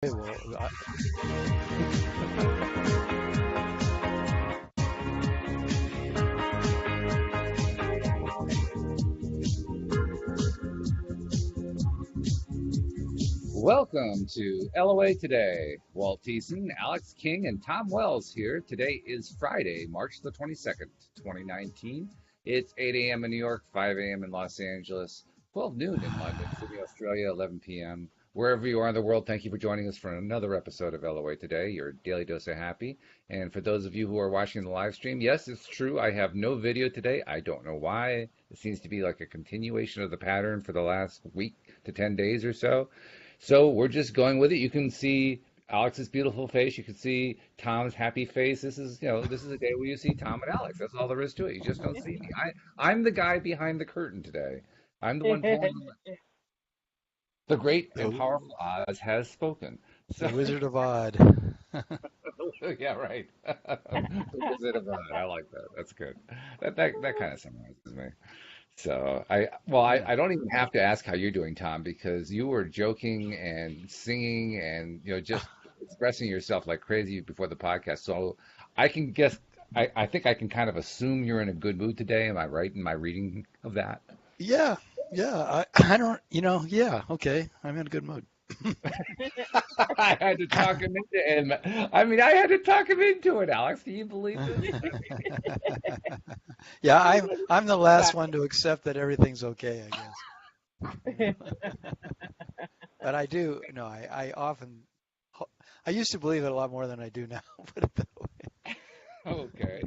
Well, Welcome to LOA Today. Walt Thiessen, Alex King, and Tom Wells here. Today is Friday, March the 22nd, 2019. It's 8 a.m. in New York, 5 a.m. in Los Angeles, 12 noon in London, Sydney, Australia, 11 p.m. Wherever you are in the world, thank you for joining us for another episode of LOA Today, your daily dose of happy. And for those of you who are watching the live stream, yes, it's true. I have no video today. I don't know why. It seems to be like a continuation of the pattern for the last week to 10 days or so. So we're just going with it. You can see Alex's beautiful face. You can see Tom's happy face. This is a day where you see Tom and Alex. That's all there is to it. You just don't see me. I'm the guy behind the curtain today. I'm the one pulling the great and the, powerful Oz has spoken. the So Wizard of Odd. yeah, right. The Wizard of Oz. I like that. That's good. That kind of summarizes me. So I don't even have to ask how you're doing, Tom, because you were joking and singing and just expressing yourself like crazy before the podcast. So I can guess. I think I can kind of assume you're in a good mood today. Am I right in my reading of that? Yeah, yeah. I don't, yeah, okay. I'm in a good mood. I had to talk him into it. I mean, I had to talk him into it, Alex. Do you believe this? Yeah, I'm the last one to accept that everything's okay, I guess. But I do, I often, I used to believe it a lot more than I do now, put it that way. Okay.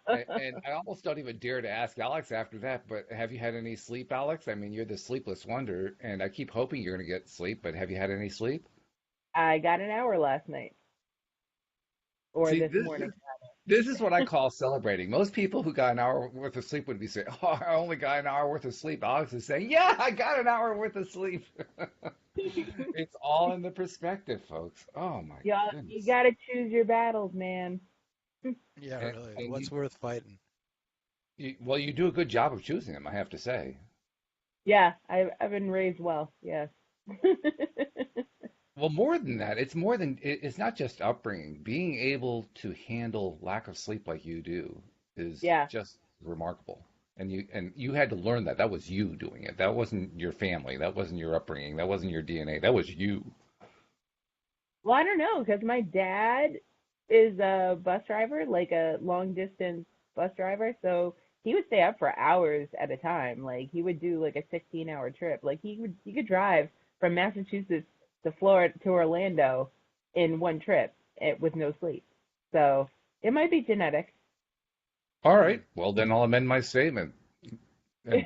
And I almost don't even dare to ask Alex after that, but have you had any sleep, Alex? I mean, you're the sleepless wonder, and I keep hoping you're going to get sleep, but have you had any sleep? I got an hour last night or See, this morning. this is what I call celebrating. Most people who got an hour worth of sleep would be saying, "Oh, I only got an hour worth of sleep." Alex is saying, "Yeah, I got an hour worth of sleep." It's all in the perspective, folks. Oh my Y'all, you goodness. gotta choose your battles, man. Yeah, And, really. and What's worth fighting? well, you do a good job of choosing them, I have to say. Yeah, I've been raised well. Yes. Well, more than that, it's not just upbringing. Being able to handle lack of sleep like you do is Yeah. just remarkable. And you had to learn that. That was you doing it. That wasn't your family. That wasn't your upbringing. That wasn't your DNA. That was you. Well, I don't know because my dad is a bus driver, like a long distance bus driver. So he would stay up for hours at a time. Like he would do like a 16-hour trip. Like he could drive from Massachusetts to Florida to Orlando in one trip with no sleep. So it might be genetic. All right. Well, then I'll amend my statement. And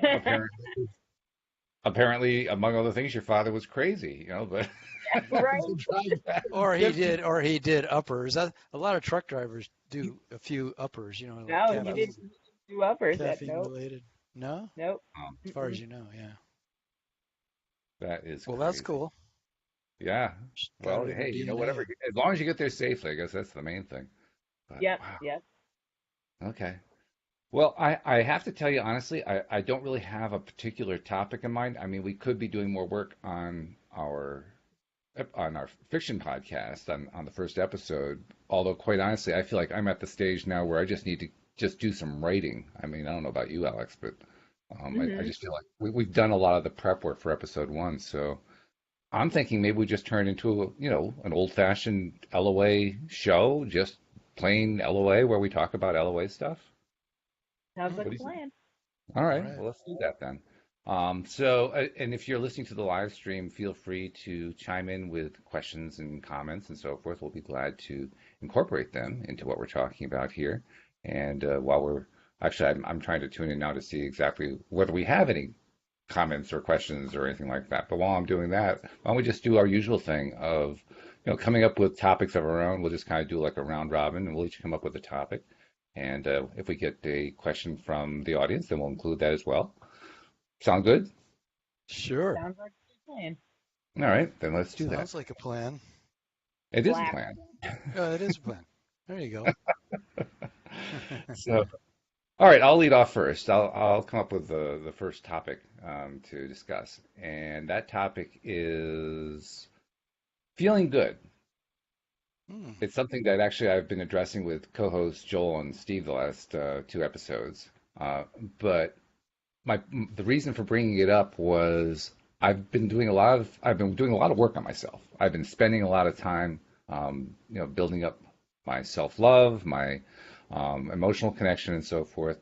apparently, among other things, your father was crazy, but Right? to drive that Or he did uppers. A lot of truck drivers do a few uppers, like No, he didn't do uppers. caffeine Nope. related. No? Nope. As far as Mm-mm. you know, yeah. That is Well, that's crazy. cool. Yeah. Got Well, it in your hey, DNA. whatever. As long as you get there safely, I guess that's the main thing. But Yep. wow. Yep. Okay. Well, I have to tell you honestly, I don't really have a particular topic in mind. I mean, we could be doing more work on our fiction podcast on the first episode. Although, quite honestly, I feel like I'm at the stage now where I just need to just do some writing. I mean, I don't know about you, Alex, but I Mhm. just feel like we've done a lot of the prep work for episode one. So I'm thinking maybe we just turn into an old-fashioned LOA show, just plain LOA where we talk about LOA stuff. Sounds What like do a you think? plan. All All right, right. well, let's do that then. And if you're listening to the live stream, feel free to chime in with questions and comments and so forth. We'll be glad to incorporate them into what we're talking about here. And while we're actually, I'm trying to tune in now to see exactly whether we have any comments or questions or anything like that. But while I'm doing that, why don't we just do our usual thing of, coming up with topics of our own. We'll just kind of do like a round robin, and we'll each come up with a topic. And if we get a question from the audience, then we'll include that as well. Sound good? Sure. Sounds like a plan. All right, then let's do that. Sounds like a plan. It is a Black. plan. Oh, it is a plan. There you go. So, all right, I'll lead off first. I'll come up with the first topic to discuss, and that topic is feeling good. Hmm. It's something that actually I've been addressing with co-hosts Joel and Steve the last two episodes. But the reason for bringing it up was I've been doing a lot of work on myself. I've been spending a lot of time, building up my self-love, my emotional connection, and so forth.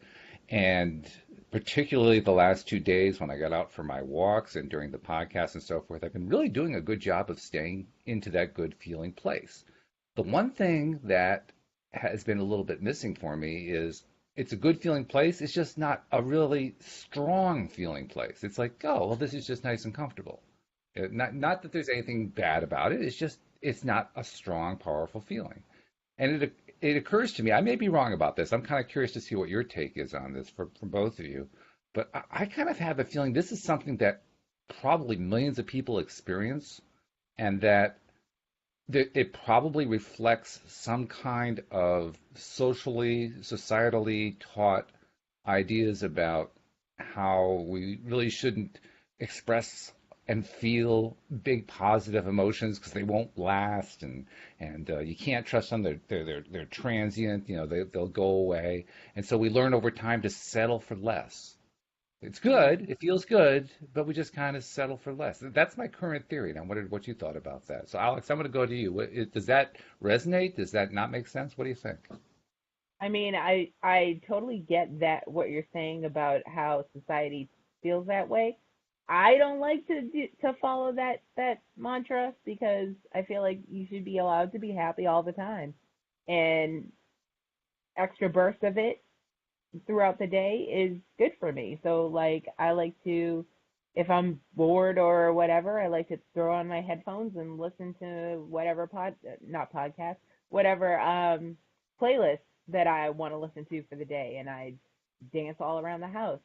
And particularly the last 2 days when I got out for my walks and during the podcast and so forth, I've been really doing a good job of staying into that good feeling place. The one thing that has been a little bit missing for me is it's a good feeling place. It's just not a really strong feeling place. It's like, oh, well, this is just nice and comfortable. Not that there's anything bad about it. It's just it's not a strong, powerful feeling. And it occurs to me, I may be wrong about this. I'm kind of curious to see what your take is on this from both of you. But I kind of have a feeling this is something that probably millions of people experience, and that it probably reflects some kind of societally taught ideas about how we really shouldn't express and feel big positive emotions because they won't last, and you can't trust them. They're transient. They'll go away, and so we learn over time to settle for less. It's good. It feels good, but we just kind of settle for less. That's my current theory, and I wondered what you thought about that. So, Alex, I'm going to go to you. Does that resonate? Does that not make sense? What do you think? I mean, I totally get that what you're saying about how society feels that way. I don't like to follow that mantra because I feel like you should be allowed to be happy all the time, and extra bursts of it throughout the day is good for me. So like I like to, if I'm bored or whatever, I like to throw on my headphones and listen to whatever not podcast, whatever playlist that I want to listen to for the day, and I dance all around the house,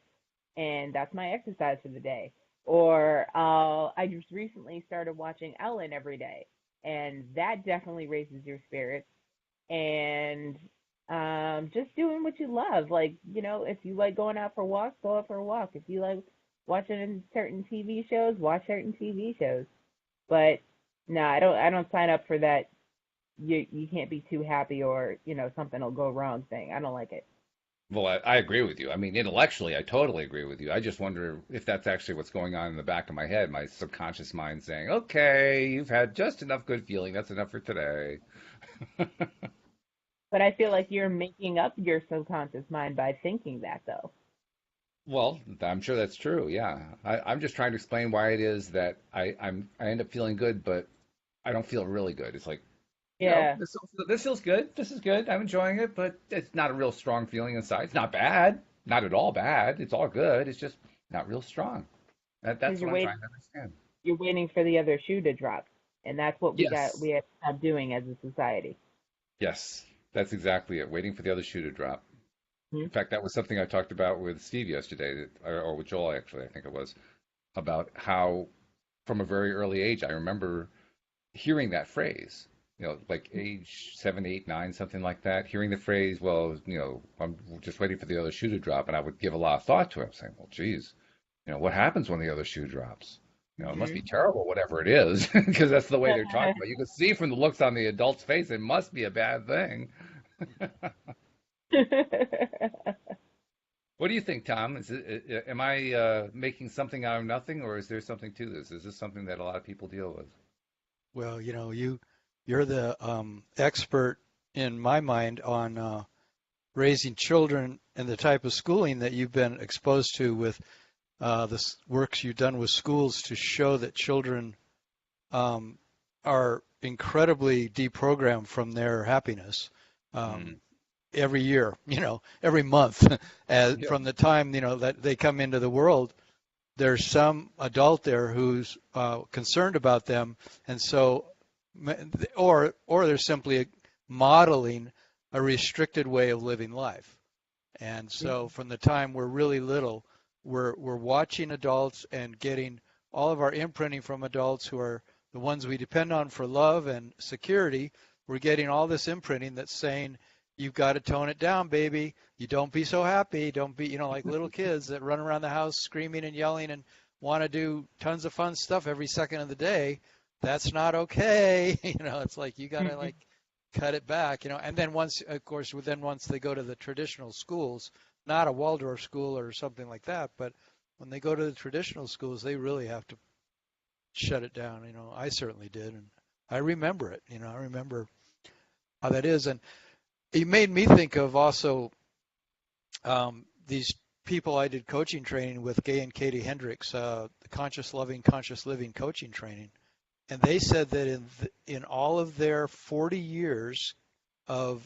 and that's my exercise for the day. Or I just recently started watching Ellen every day, and that definitely raises your spirits. And just doing what you love. Like, if you like going out for walks, go out for a walk. If you like watching certain TV shows, watch certain TV shows. But no, I don't sign up for that. You can't be too happy or something will go wrong thing. I don't like it. Well, I agree with you. I mean, intellectually, I totally agree with you. I just wonder if that's actually what's going on in the back of my head, my subconscious mind saying, okay, you've had just enough good feeling. That's enough for today. But I feel like you're making up your subconscious mind by thinking that, though. Well, I'm sure that's true. Yeah. I'm just trying to explain why it is that I end up feeling good, but I don't feel really good. It's like, Yeah. this feels good. This is good. I'm enjoying it, but it's not a real strong feeling inside. It's not bad. Not at all bad. It's all good. It's just not real strong. Because That's what I'm trying to understand. you're waiting for the other shoe to drop, and that's what Yes. we have to stop doing as a society. Yes. That's exactly it. Waiting for the other shoe to drop. Hmm? In fact, that was something I talked about with Steve yesterday, or with Joel, actually, I think it was, about how from a very early age, I remember hearing that phrase, like age 7, 8, 9, something like that, hearing the phrase, well, I'm just waiting for the other shoe to drop. And I would give a lot of thought to it, saying, well, geez, what happens when the other shoe drops? It must be Hmm. terrible, whatever it is, because that's the way they're talking about. You can see from the looks on the adult's face, it must be a bad thing. What do you think, Tom? Am I making something out of nothing, or is there something to this? Is this something that a lot of people deal with? Well, you're the expert in my mind on raising children and the type of schooling that you've been exposed to with the works you've done with schools to show that children are incredibly deprogrammed from their happiness. Mm. Every year, every month, Yeah. from the time, that they come into the world, there's some adult there who's concerned about them, and so, or they're simply modeling a restricted way of living life. And so, from the time we're really little, we're watching adults and getting all of our imprinting from adults who are the ones we depend on for love and security. We're getting all this imprinting that's saying, you've got to tone it down, baby. You don't be so happy. Don't be, like little kids that run around the house screaming and yelling and want to do tons of fun stuff every second of the day. that's not okay. It's like you got to like cut it back, and then once, of course, once they go to the traditional schools, not a Waldorf school or something like that, but when they go to the traditional schools, they really have to shut it down. I certainly did, and I remember it. I remember how that is, and it made me think of also these people I did coaching training with, Gay and Katie Hendricks, the Conscious Loving, Conscious Living coaching training, and they said that in all of their 40 years of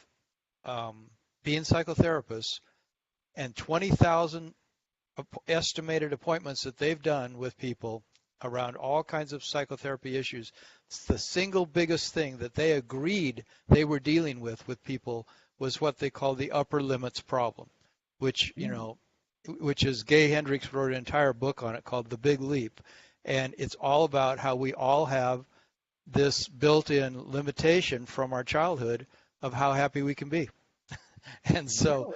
being psychotherapists and 20,000 estimated appointments that they've done with people around all kinds of psychotherapy issues, it's the single biggest thing that they agreed they were dealing with people was what they call the upper limits problem, which, which is Gay Hendricks wrote an entire book on it called The Big Leap. And it's all about how we all have this built-in limitation from our childhood of how happy we can be. And so,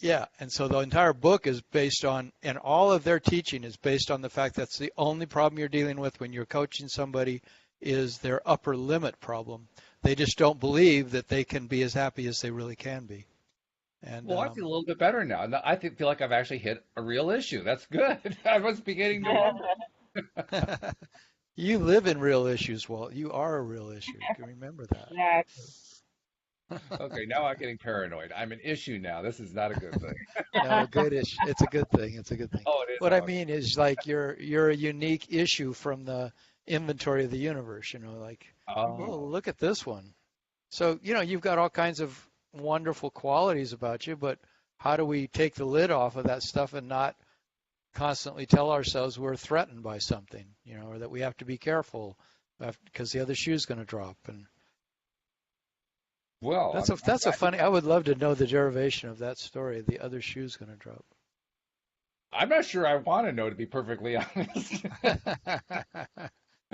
yeah, and so the entire book is based on, and all of their teaching is based on the fact that's the only problem you're dealing with when you're coaching somebody is their upper limit problem. They just don't believe that they can be as happy as they really can be. And well, I feel a little bit better now. I feel like I've actually hit a real issue. That's good. I was beginning to wonder. You live in real issues, Walt. You are a real issue. You can remember that. Exactly. Okay, now I'm getting paranoid. I'm an issue now. This is not a good thing. No, a good issue. It's a good thing. It's a good thing. Oh, it is. What I mean is like you're a unique issue from the inventory of the universe, like, oh, look at this one. So, you've got all kinds of wonderful qualities about you, but how do we take the lid off of that stuff and not constantly tell ourselves we're threatened by something, or that we have to be careful because the other shoe's going to drop? And well, that's a funny. I would love to know the derivation of that story. The other shoe's going to drop. I'm not sure I want to know, to be perfectly honest.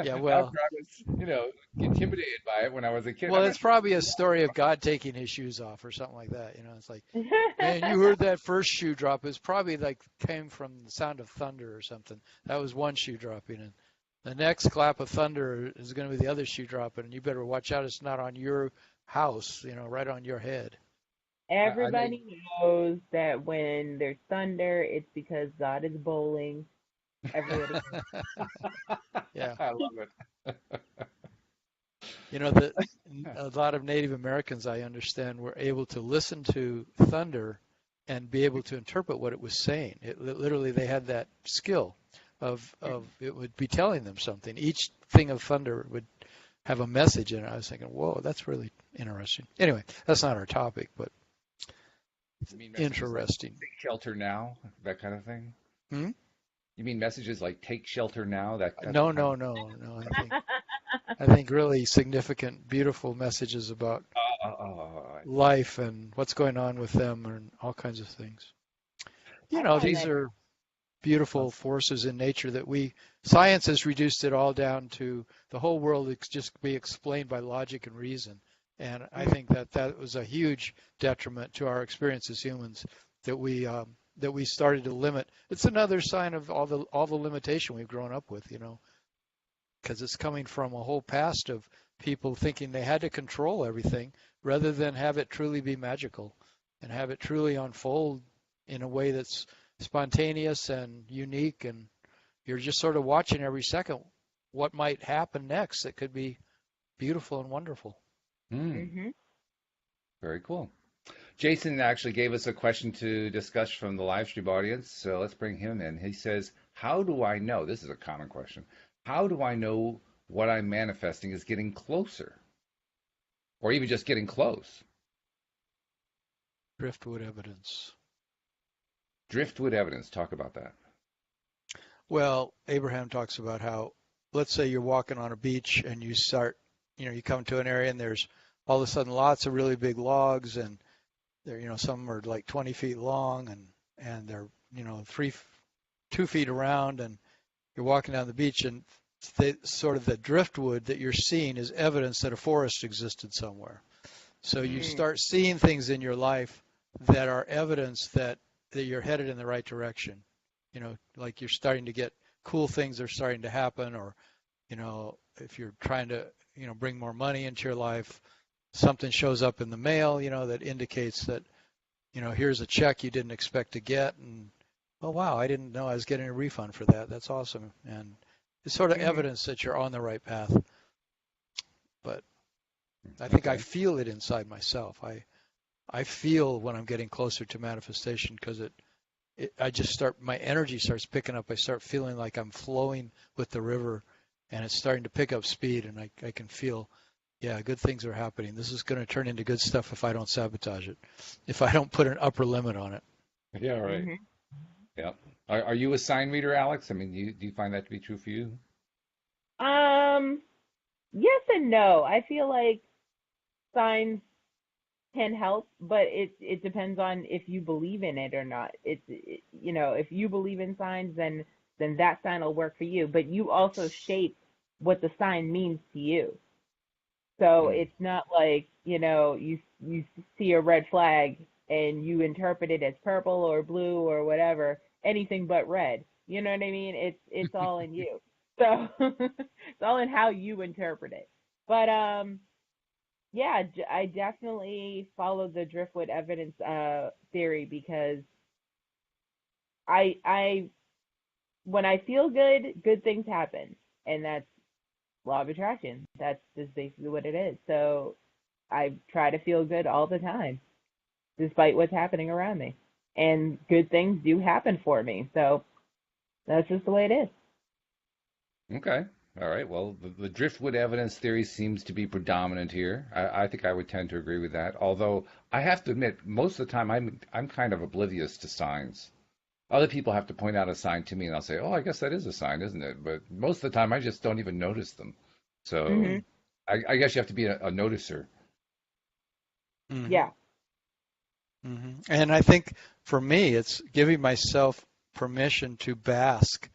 Yeah, well, after I was, intimidated by it when I was a kid. Well, it's probably a story of God taking his shoes off or something like that. It's like, man, you heard that first shoe drop. It's probably like came from the sound of thunder or something. That was one shoe dropping, and the next clap of thunder is going to be the other shoe dropping, and you better watch out. It's not on your house, right on your head. Everybody knows that when there's thunder, it's because God is bowling. Everybody. Yeah, I love it. A lot of Native Americans, I understand, were able to listen to thunder and be able to interpret what it was saying. Literally, they had that skill of it would be telling them something. Each thing of thunder would have a message in it. I was thinking, whoa, that's really interesting. Anyway, that's not our topic, but it's interesting. Like, take shelter now, that kind of thing. Hmm? You mean messages like "take shelter now"? No. I think really significant, beautiful messages about life and what's going on with them and all kinds of things. These are beautiful forces in nature that science has reduced it all down to the whole world just be explained by logic and reason. And I think that was a huge detriment to our experience as humans that we started to limit. It's another sign of all the limitation we've grown up with, because it's coming from a whole past of people thinking they had to control everything rather than have it truly be magical and have it truly unfold in a way that's spontaneous and unique, and you're just sort of watching every second what might happen next that could be beautiful and wonderful. Mm-hmm. Very cool. Jason actually gave us a question to discuss from the live stream audience, so let's bring him in. He says, how do I know, this is a common question, how do I know what I'm manifesting is getting closer? Or even just getting close? Driftwood evidence. Driftwood evidence, talk about that. Well, Abraham talks about how, let's say you're walking on a beach and you start, you come to an area and there's all of a sudden lots of really big logs, and they're, some are like 20 feet long and they're, 2 feet around, and you're walking down the beach, and sort of the driftwood that you're seeing is evidence that a forest existed somewhere. So you start seeing things in your life that are evidence that you're headed in the right direction. Like you're starting to get cool things are starting to happen, or, if you're trying to, bring more money into your life, something shows up in the mail, that indicates that, here's a check you didn't expect to get, and oh wow, I didn't know I was getting a refund for that. That's awesome, and it's sort of evidence that you're on the right path. But I think I feel it inside myself. I feel when I'm getting closer to manifestation because I just my energy starts picking up. I start feeling like I'm flowing with the river, and it's starting to pick up speed, and I can feel, yeah, good things are happening. This is going to turn into good stuff if I don't sabotage it, if I don't put an upper limit on it. Yeah, right. Yeah. Are you a sign reader, Alyx? I mean, do you find that to be true for you? Yes and no. I feel like signs can help, but it depends on if you believe in it or not. If you believe in signs, then that sign will work for you. But you also shape what the sign means to you. So it's not like, you see a red flag and you interpret it as purple or blue or whatever, anything but red. You know what I mean? It's all in you. So it's all in how you interpret it. But yeah, I definitely follow the driftwood evidence theory because I when I feel good, good things happen, and that's law of attraction. That's just basically what it is. So I try to feel good all the time, despite what's happening around me, and good things do happen for me. So that's just the way it is. Okay. All right. Well, the driftwood evidence theory seems to be predominant here. I think I would tend to agree with that. Although I have to admit, most of the time I'm kind of oblivious to signs. Other people have to point out a sign to me, and I'll say, "Oh, I guess that is a sign, isn't it?" But most of the time, I just don't even notice them. So I guess you have to be a noticer. Yeah. And I think for me, it's giving myself permission to bask.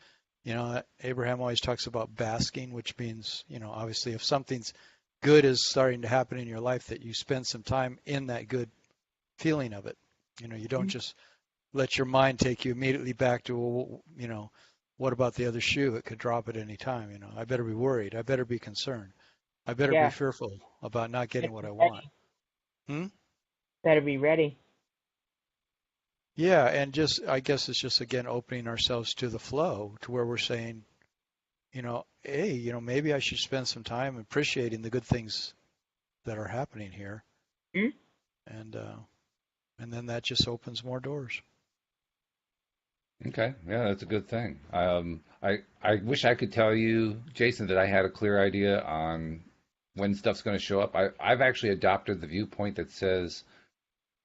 Abraham always talks about basking, which means, obviously if something's good is starting to happen in your life, that you spend some time in that good feeling of it. You don't just let your mind take you immediately back to, well, what about the other shoe? It could drop at any time. I better be worried. I better be concerned. I better be fearful about not getting what I want. Better be ready. Yeah, and I guess it's just, again, opening ourselves to the flow, to where we're saying, hey, maybe I should spend some time appreciating the good things that are happening here. And then that just opens more doors. Okay, yeah, that's a good thing. I wish I could tell you, Jason, that I had a clear idea on when stuff's going to show up. I've actually adopted the viewpoint that says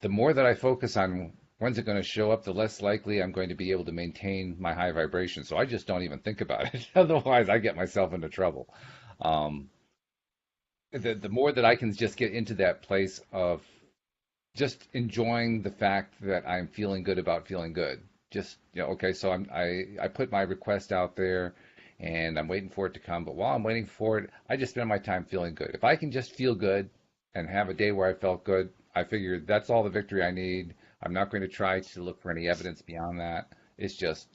the more that I focus on when's it going to show up, the less likely I'm going to be able to maintain my high vibration. So I just don't even think about it. Otherwise, I get myself into trouble. The more that I can just get into that place of just enjoying the fact that I'm feeling good about feeling good. Just, okay, so I put my request out there and I'm waiting for it to come. But while I'm waiting for it, I just spend my time feeling good. If I can just feel good and have a day where I felt good, I figured that's all the victory I need. I'm not going to try to look for any evidence beyond that. It's just,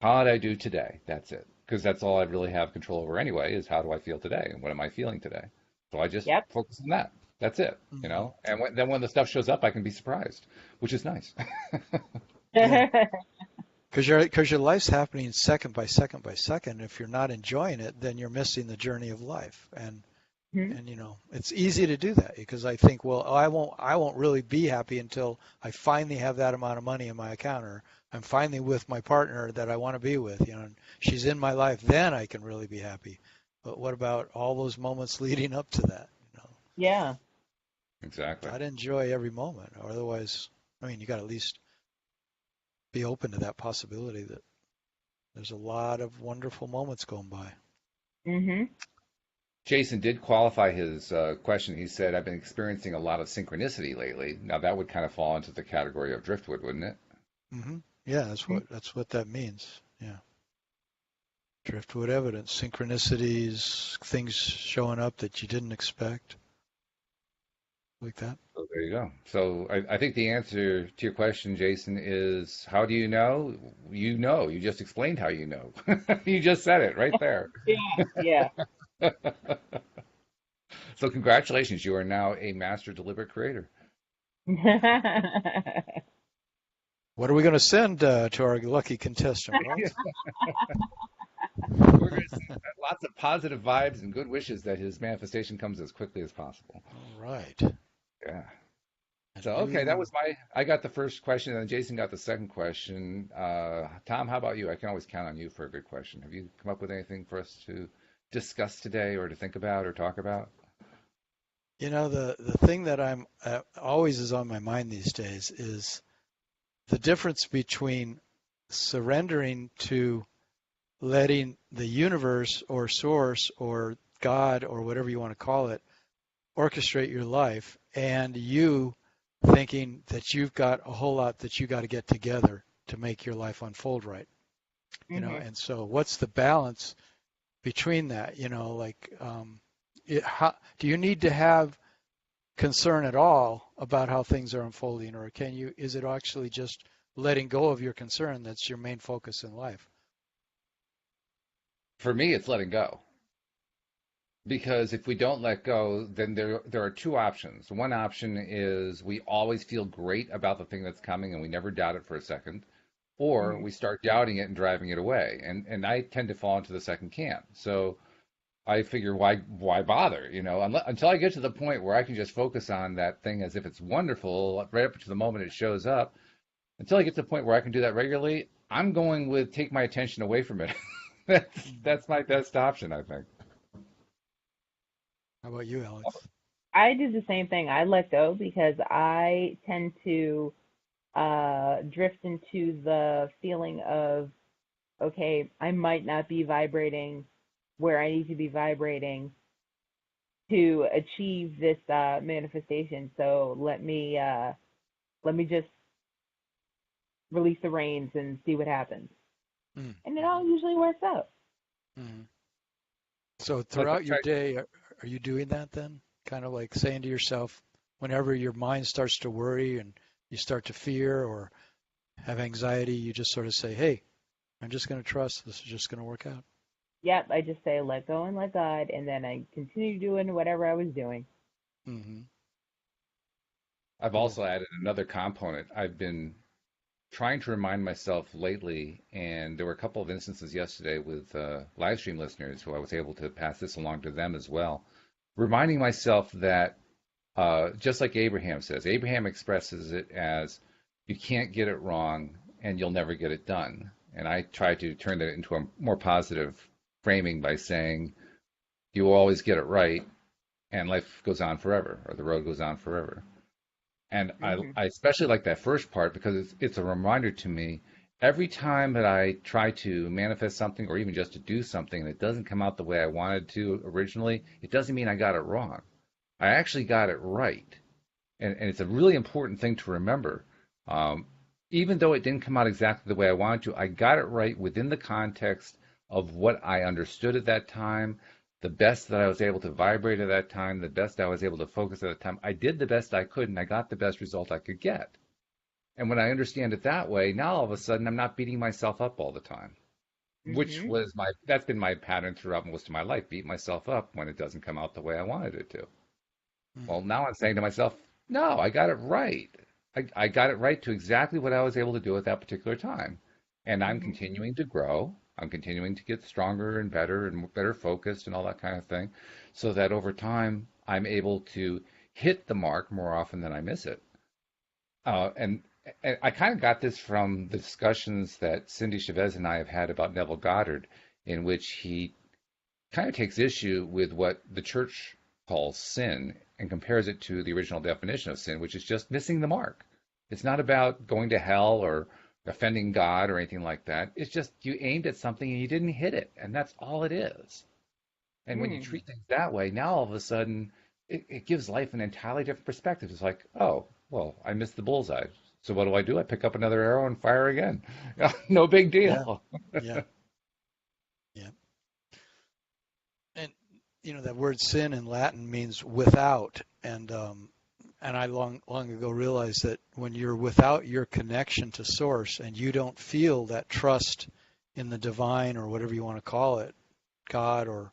how did I do today? That's it. Because that's all I really have control over anyway, is how do I feel today and what am I feeling today? So I just focus on that. That's it, And then when the stuff shows up, I can be surprised, which is nice. Because your life's happening second by second by second. If you're not enjoying it, then you're missing the journey of life. And it's easy to do that because I think, well, I won't really be happy until I finally have that amount of money in my account, or I'm finally with my partner that I want to be with, and she's in my life, then I can really be happy. But what about all those moments leading up to that? Yeah. Exactly. I'd enjoy every moment, or otherwise, you got to at least be open to that possibility that there's a lot of wonderful moments going by. Jason did qualify his question. He said, I've been experiencing a lot of synchronicity lately. Now, that would kind of fall into the category of driftwood, wouldn't it? Yeah, that's what that means. Yeah. Driftwood evidence, synchronicities, things showing up that you didn't expect, like that. So there you go. So I think the answer to your question, Jason, is how do you know? You know. You just explained how you know. You just said it right there. Yeah. So congratulations, you are now a master deliberate creator. What are we going to send to our lucky contestant, Walt? We're going to send lots of positive vibes and good wishes that his manifestation comes as quickly as possible. All right. Yeah. A So, okay, that was I got the first question, and then Jason got the second question. Tom, how about you? I can always count on you for a good question. Have you come up with anything for us to discuss today or to think about or talk about? the thing that I'm always is on my mind these days is the difference between surrendering to letting the universe or source or God or whatever you want to call it orchestrate your life and you thinking that you've got a whole lot that you got to get together to make your life unfold right. And so what's the balance between that? Do you need to have concern at all about how things are unfolding, or is it actually just letting go of your concern that's your main focus in life? For me, it's letting go. Because if we don't let go, then there are two options. One option is we always feel great about the thing that's coming and we never doubt it for a second, or we start doubting it and driving it away. And I tend to fall into the second camp. So I figure why bother, until I get to the point where I can just focus on that thing as if it's wonderful right up to the moment it shows up. Until I get to the point where I can do that regularly, I'm going with take my attention away from it. That's my best option, I think. How about you, Alex? I do the same thing. I let go because I tend to drift into the feeling of, okay, I might not be vibrating where I need to be vibrating to achieve this manifestation. So let me just release the reins and see what happens. And it all usually works out. So throughout your day, are you doing that then? Kind of like saying to yourself, whenever your mind starts to worry and you start to fear or have anxiety, you just sort of say, hey, I'm just going to trust this is just going to work out. Yep, I just say let go and let God, and then I continue doing whatever I was doing. I've also added another component. I've been trying to remind myself lately, and there were a couple of instances yesterday with live stream listeners who I was able to pass this along to them as well, reminding myself that just like Abraham says, Abraham expresses it as you can't get it wrong and you'll never get it done. And I try to turn that into a more positive framing by saying you will always get it right and life goes on forever, or the road goes on forever. And I especially like that first part because it's a reminder to me every time that I try to manifest something or even just to do something and it doesn't come out the way I wanted to originally, it doesn't mean I got it wrong. I actually got it right. And it's a really important thing to remember. Even though it didn't come out exactly the way I wanted to, I got it right within the context of what I understood at that time, the best that I was able to vibrate at that time, the best I was able to focus at that time. I did the best I could, and I got the best result I could get. And when I understand it that way, now all of a sudden I'm not beating myself up all the time, which was that's been my pattern throughout most of my life, beat myself up when it doesn't come out the way I wanted it to. Well, now I'm saying to myself, no, I got it right. I got it right to exactly what I was able to do at that particular time. And I'm continuing to grow. I'm continuing to get stronger and better focused and all that kind of thing, so that over time I'm able to hit the mark more often than I miss it. And I kind of got this from the discussions that Cindy Chavez and I have had about Neville Goddard, in which he kind of takes issue with what the church calls sin and compares it to the original definition of sin, which is just missing the mark. It's not about going to hell or offending God or anything like that. It's just you aimed at something and you didn't hit it, and that's all it is. And when you treat things that way, now all of a sudden it gives life an entirely different perspective. It's like, oh, well, I missed the bullseye. So what do? I pick up another arrow and fire again. No big deal. Yeah. And that word sin in Latin means without, and I long ago realized that when you're without your connection to source and you don't feel that trust in the divine or whatever you want to call it, God or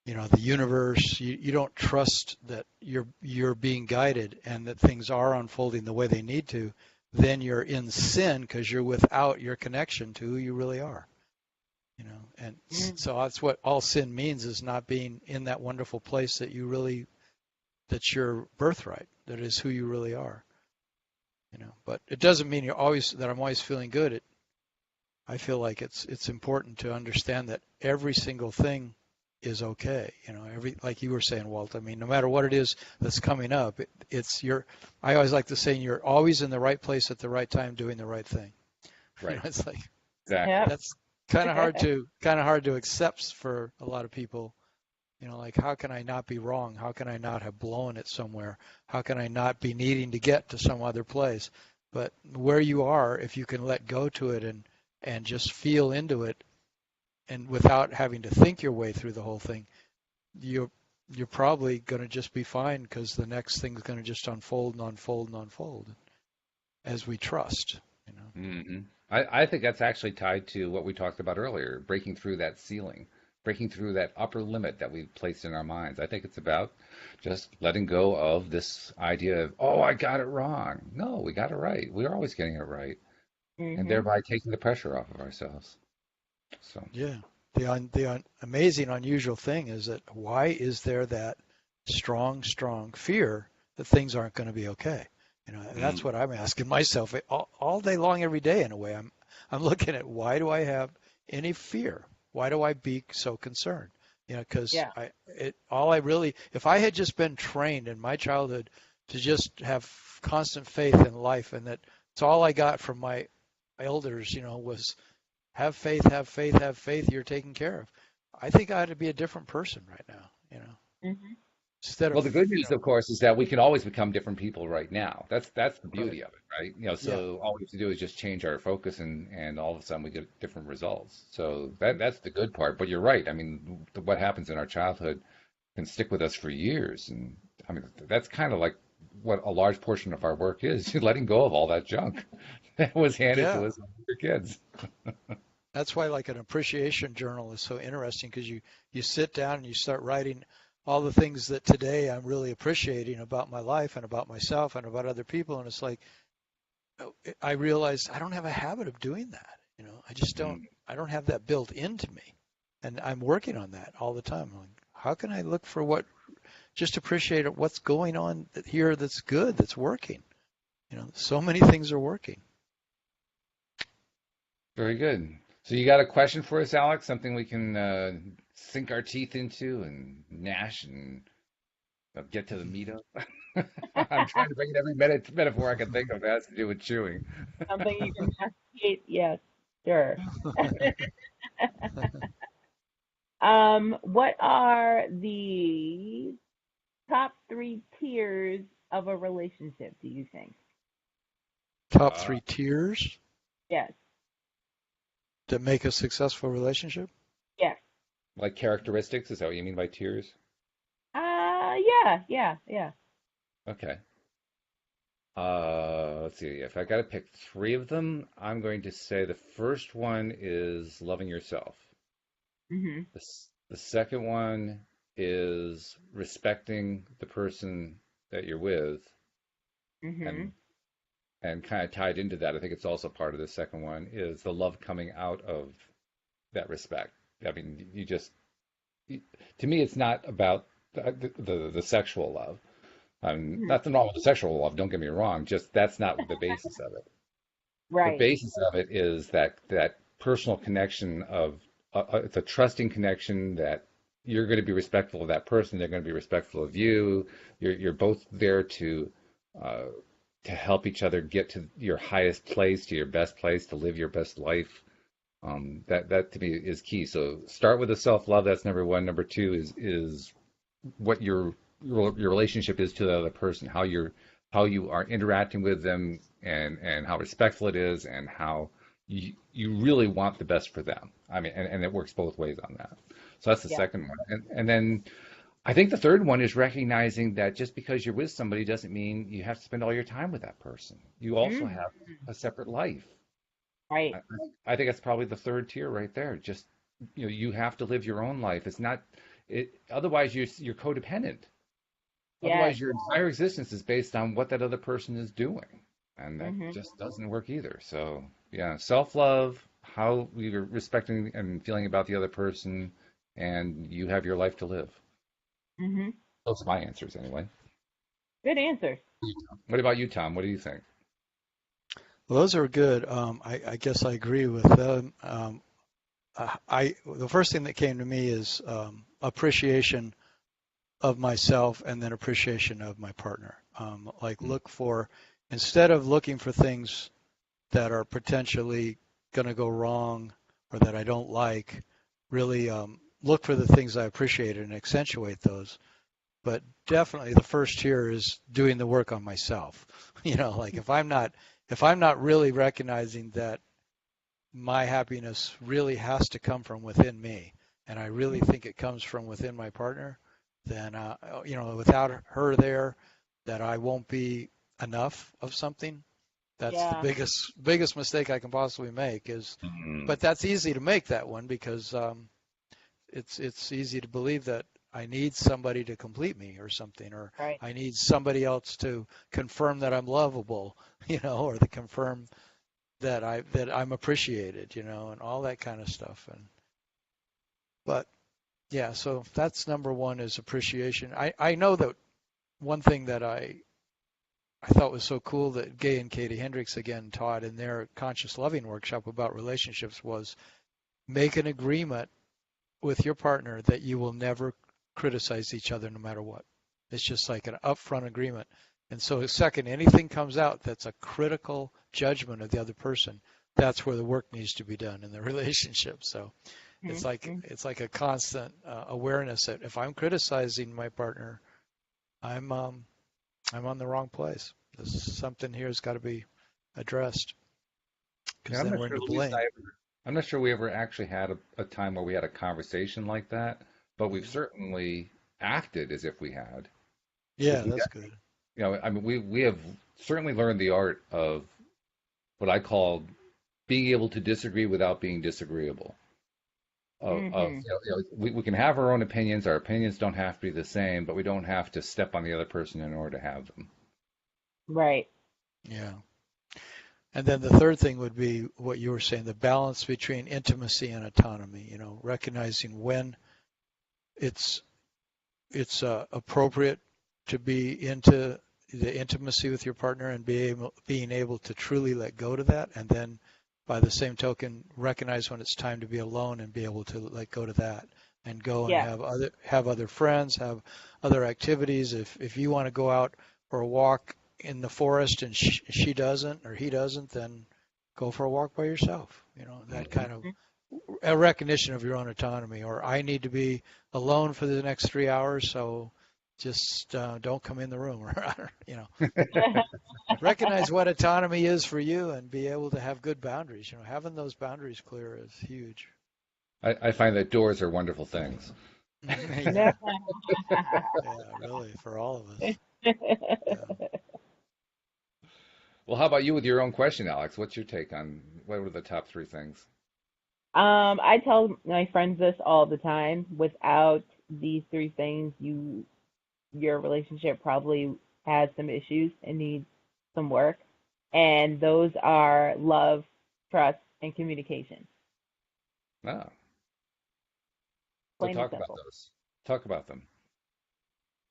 the universe, you don't trust that you're being guided and that things are unfolding the way they need to, then you're in sin because you're without your connection to who you really are. And so that's what all sin means, is not being in that wonderful place that's your birthright, that is who you really are. But it doesn't mean that I'm always feeling good. I feel like it's important to understand that every single thing is okay. Like you were saying, Walt. I mean, no matter what it is that's coming up, I always like to say, you're always in the right place at the right time, doing the right thing. Right. It's like Exactly. that's kind of hard to accept for a lot of people. Like, how can I not be wrong? How can I not have blown it somewhere? How can I not be needing to get to some other place? But where you are, if you can let go to it and just feel into it, and without having to think your way through the whole thing, you're probably going to just be fine, because the next thing's going to just unfold and unfold and unfold as we trust. Mm-hmm. I think that's actually tied to what we talked about earlier, breaking through that ceiling, breaking through that upper limit that we've placed in our minds. I think it's about just letting go of this idea of, oh, I got it wrong. No, we got it right. We're always getting it right, and thereby taking the pressure off of ourselves. So yeah, the amazing, unusual thing is that why is there that strong fear that things aren't going to be okay? And that's what I'm asking myself all day long, every day. In a way, I'm looking at, why do I have any fear? Why do I be so concerned? Because if I had just been trained in my childhood to just have constant faith in life, and that's all I got from my elders, was have faith, have faith, have faith, you're taken care of. I think I ought to be a different person right now, instead well, of, the good news, of course, is that we can always become different people right now. That's the right. beauty of it, right? So all we have to do is just change our focus, and all of a sudden we get different results. So that's the good part. But you're right. I mean, what happens in our childhood can stick with us for years, and I mean that's kind of like what a large portion of our work is, letting go of all that junk that was handed Yeah. to us when we were kids. That's why, like, an appreciation journal is so interesting, because you sit down and you start writing all the things that today I'm really appreciating about my life and about myself and about other people. And it's like, I realized I don't have a habit of doing that. I just I don't have that built into me. And I'm working on that all the time. I'm like, how can I look for just appreciate what's going on here that's good, that's working? So many things are working. Very good. So you got a question for us, Alex? Something we can sink our teeth into and gnash and get to the meat of? I'm trying to bring in every metaphor I can think of that has to do with chewing. Something you can masticate. Yes, sure. What are the top 3 tiers of a relationship, do you think? Top Uh, 3 tiers Yes. that make a successful relationship? Yes. like characteristics, is that what you mean by tiers? Yeah. Okay. Let's see. If I got to pick 3 of them, I'm going to say the first one is loving yourself. Mhm. The second one is respecting the person that you're with, and Mhm. kind of tied into that, I think it's also part of the second one is the love coming out of that respect. I mean, to me, it's not about the sexual love. Mhm. Nothing wrong with the sexual love. Don't get me wrong. Just that's not the basis of it. The Right. basis of it is that personal connection of it's a trusting connection that you're going to be respectful of that person. They're going to be respectful of you. You're both there uh, to help each other get to your highest place, to your best place, to live your best life. That to me is key. So start with the self love. That's number one. Number two is what your relationship is to the other person, how you are interacting with them, and how respectful it is, and how you really want the best for them. I mean, and it works both ways on that. So that's the Yeah. second one. And then I think the third one is recognizing that just because you're with somebody doesn't mean you have to spend all your time with that person. You also Mhm. have a separate life. Right. I think that's probably the third tier right there. Just you have to live your own life. Otherwise you're codependent. Yes. Otherwise, your entire existence is based on what that other person is doing. And that Mhm. just doesn't work either. So, yeah, self-love, how you're respecting and feeling about the other person, and you have your life to live. Mhm. Those are my answers anyway. Good answer. What about you, Tom? What do you think? Well, those are good. I guess I agree with them. The first thing that came to me is appreciation of myself and then appreciation of my partner. Like look for, instead of looking for things that are potentially going to go wrong or that I don't like, really look for the things I appreciate and accentuate those. But definitely the first here is doing the work on myself. Like if I'm not really recognizing that my happiness really has to come from within me, and I really think it comes from within my partner, then without her there, that I won't be enough of something. That's the Yeah. biggest mistake I can possibly make is, Mm. but that's easy to make that one because it's easy to believe that I need somebody to complete me or something, or Right. I need somebody else to confirm that I'm lovable, or to confirm that I'm appreciated, and all that kind of stuff. But yeah, so that's number one is appreciation. I know that one thing that I thought was so cool that Gay and Katie Hendricks again taught in their conscious loving workshop about relationships was make an agreement with your partner that you will never criticize each other no matter what. It's just like an upfront agreement. And so second, anything comes out that's a critical judgment of the other person, that's where the work needs to be done in the relationship. So it's like Mhm. it's like a constant awareness that if I'm criticizing my partner, I'm on the wrong place. There's something here has got to be addressed because Yeah, I'm then not we're sure, into Lisa. blame. I'm not sure we ever actually had a time where we had a conversation like that, but we've Hmm. certainly acted as if we had. Because Yeah, that's good. I mean, we have certainly learned the art of what I call being able to disagree without being disagreeable. Mhm. We can have our own opinions. Our opinions don't have to be the same, but we don't have to step on the other person in order to have them. Right. Yeah. And then the third thing would be what you were saying, the balance between intimacy and autonomy, recognizing when it's appropriate to be into the intimacy with your partner and being able to truly let go to that, and then by the same token, recognize when it's time to be alone and be able to let go to that and go and Yeah. have other friends, have other activities. If you want to go out for a walk in the forest and she doesn't or he doesn't, then go for a walk by yourself. That Mhm. kind of a recognition of your own autonomy, or I need to be alone for the next 3 hours, so just don't come in the room, or recognize what autonomy is for you and be able to have good boundaries. Having those boundaries clear is huge. I find that doors are wonderful things. Yeah, yeah, really, for all of us. Yeah. Well, how about you with your own question, Alex? What's your take on what were the top three things? I tell my friends this all the time. Without these three things, your relationship probably has some issues and needs some work. And those are love, trust, and communication. Ah, so Plain and talk about simple. those. Talk about them.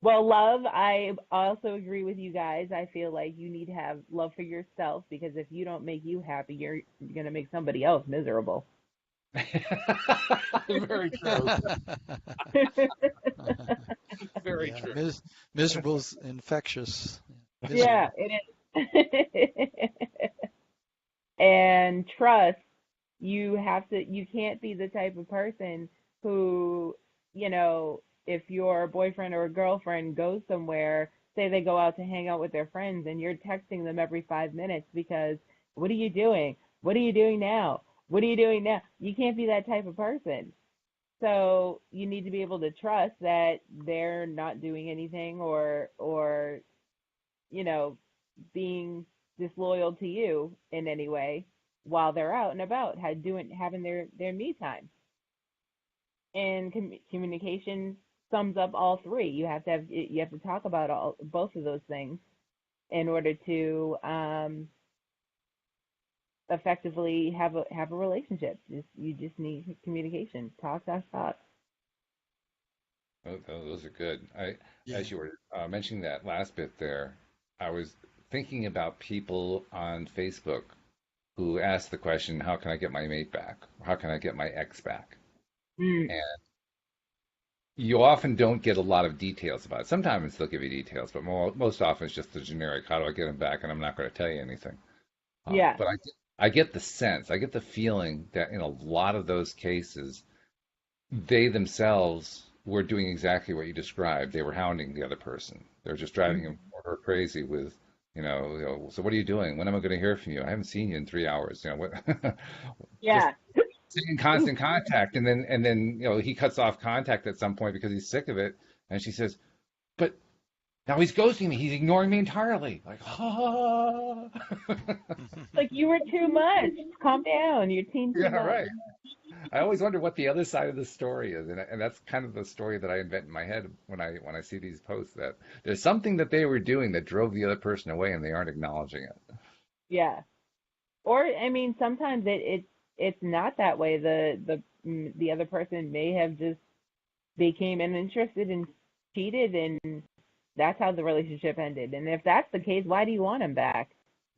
Well, love, I also agree with you guys. I feel like you need to have love for yourself because if you don't make you happy, you're going to make somebody else miserable. Very true. Very Yeah, true. miserable's infectious. Yeah, Misery. it is. And trust, you can't be the type of person who, if your boyfriend or girlfriend goes somewhere, say they go out to hang out with their friends and you're texting them every 5 minutes because what are you doing? What are you doing now? What are you doing now? You can't be that type of person. So you need to be able to trust that they're not doing anything or you know, being disloyal to you in any way while they're out and about, having their me time. And communication sums up all three. You have to talk about both of those things in order to effectively have a relationship. You just need communication. Talk, talk, talk. Those are good. Yeah. As you were mentioning that last bit there, I was thinking about people on Facebook who ask the question, "How can I get my mate back? How can I get my ex back?" Mm. And you often don't get a lot of details about it. Sometimes they'll give you details, but most often it's just the generic, "How do I get him back?" And I'm not going to tell you anything. Yeah. But I get the sense, I get the feeling that in a lot of those cases, they themselves were doing exactly what you described. They were hounding the other person. They're just driving him or her crazy with, so what are you doing? When am I going to hear from you? I haven't seen you in 3 hours. What? Just Yeah. stay in constant contact, and then he cuts off contact at some point because he's sick of it. And she says, "But now he's ghosting me. He's ignoring me entirely." Like, ah. Like you were too much. Calm down. You're teen too Yeah, much. right. I always wonder what the other side of the story is, and that's kind of the story that I invent in my head when I see these posts, that there's something that they were doing that drove the other person away, and they aren't acknowledging it. Yeah. Or I mean, sometimes it's not that way. The other person may have just became uninterested and cheated, and that's how the relationship ended. And if that's the case, why do you want him back?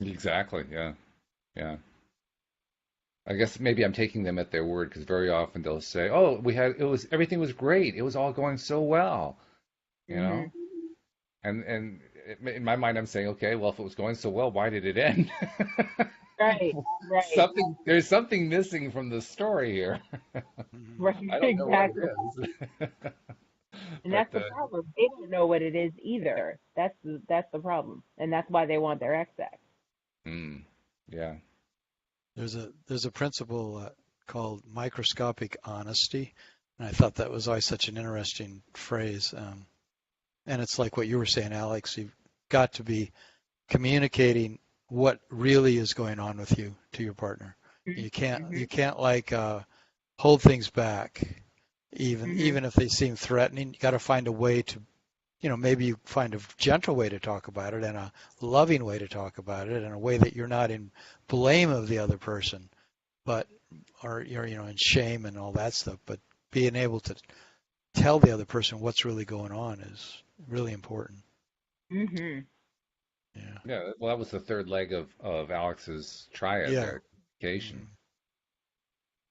Exactly. Yeah. Yeah. I guess maybe I'm taking them at their word because very often they'll say, "Oh, everything was great. It was all going so well," you know. Mhm. And in my mind, I'm saying, okay, well, if it was going so well, why did it end? Right. Right. There's something missing from the story here. Mhm. Right. I don't know what Exactly. it is. And But that's the problem. They don't know what it is either. That's the problem, and that's why they want their ex back. mm, yeah. There's a principle called microscopic honesty, and I thought that was always such an interesting phrase. And it's like what you were saying, Alex. You've got to be communicating what really is going on with you to your partner. You can't Mhm. you can't like hold things back, even Mhm. even if they seem threatening. You got to find a way to, maybe you find a gentle way to talk about it and a loving way to talk about it, and a way that you're not in blame of the other person, but or you're in shame and all that stuff. But being able to tell the other person what's really going on is really important. Mhm. Yeah. Yeah. Well, that was the third leg of Alex's triad Yeah. there, communication.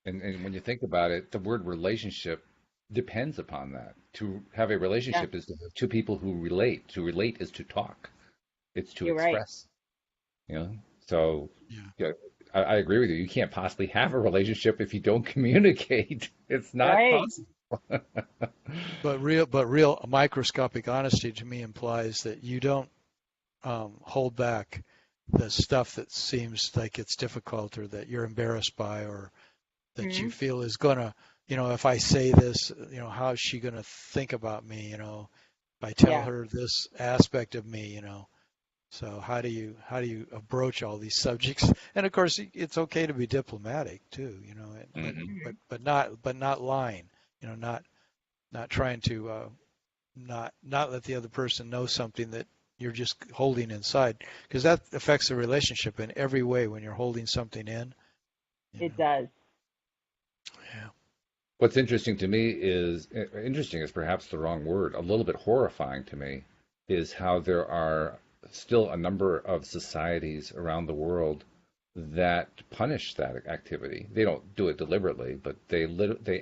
Mhm. And when you think about it, the word relationship depends upon that. To have a Yeah, relationship is to have two people who relate. To relate is to talk. It's to you're right. express. You know. So, Yeah. yeah, I agree with you. You can't possibly have a relationship if you don't communicate. It's not Right. possible. But real microscopic honesty to me implies that you don't hold back the stuff that seems like it's difficult or that you're embarrassed by or that you Mhm. feel is gonna, if I say this, how is she gonna think about me, if I tell Yeah. her this aspect of me. So how do you broach all these subjects? And of course, it's okay to be diplomatic too, but Hmm. but Mhm. but not lying, not trying to not let the other person know something that you're just holding inside, because that affects the relationship in every way when you're holding something in. You It know. does. Yeah. What's interesting to me is interesting is perhaps the wrong word. A little bit horrifying to me is how there are still a number of societies around the world that punish that activity. They don't do it deliberately, but they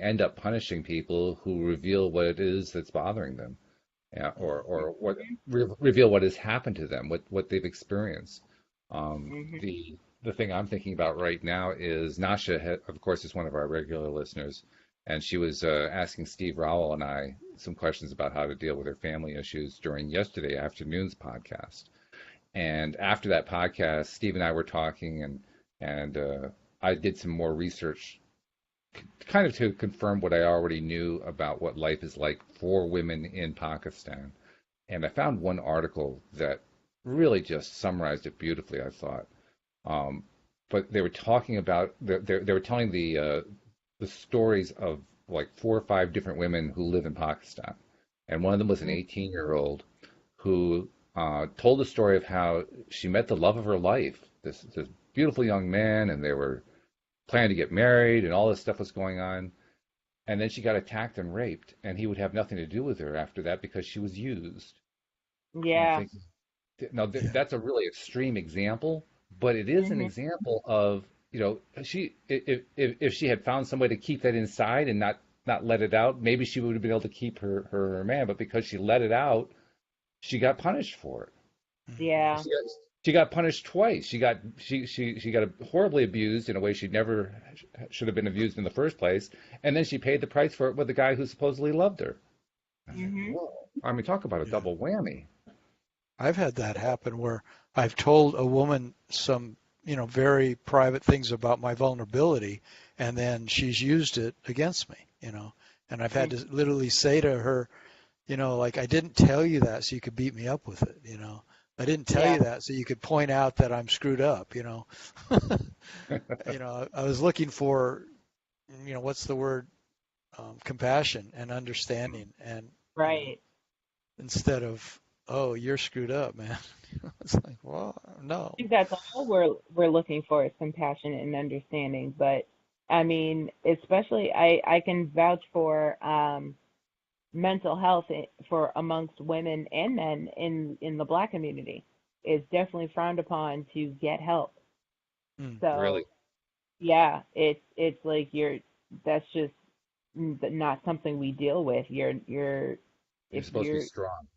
end up punishing people who reveal what it is that's bothering them, yeah, or what reveal what has happened to them, what they've experienced. Mhm. The thing I'm thinking about right now is Nasha, of course, is one of our regular listeners, and she was asking Steve Rowell and I some questions about how to deal with her family issues during yesterday afternoon's podcast. And after that podcast, Steve and I were talking, and I did some more research, kind of to confirm what I already knew about what life is like for women in Pakistan. And I found one article that really just summarized it beautifully, I thought. But they were talking about they were telling the stories of like 4 or 5 different women who live in Pakistan, and one of them was an 18-year-old who told the story of how she met the love of her life, this beautiful young man, and they were planning to get married, and all this stuff was going on. And then she got attacked and raped, and he would have nothing to do with her after that because she was used. And I'm Yeah. thinking, now Yeah. that's a really extreme example, but it is an Mhm. example of, she if she had found somebody to keep that inside and not let it out, maybe she would have been able to keep her man. But because she let it out, she got punished for it. Mhm. Yeah. She got punished twice. She got horribly abused in a way she never should have been abused in the first place, and then she paid the price for it with the guy who supposedly loved her. I was like, Mhm. whoa. I mean, talk about a Yeah. double whammy. I've had that happen where I've told a woman some, very private things about my vulnerability, and then she's used it against me. And I've had to literally say to her, like, I didn't tell you that so you could beat me up with it. I didn't tell Yeah. you that so you could point out that I'm screwed up. I was looking for, what's the word? Compassion and understanding, and Right. instead of, oh, you're screwed up, man. It's like, well, I no. think that's all we're looking for is compassion and understanding. But I mean, especially I can vouch for mental health for amongst women and men in the Black community is definitely frowned upon to get help. Mm, Really, So yeah, it's like that's just not something we deal with. you're If supposed to be you're strong.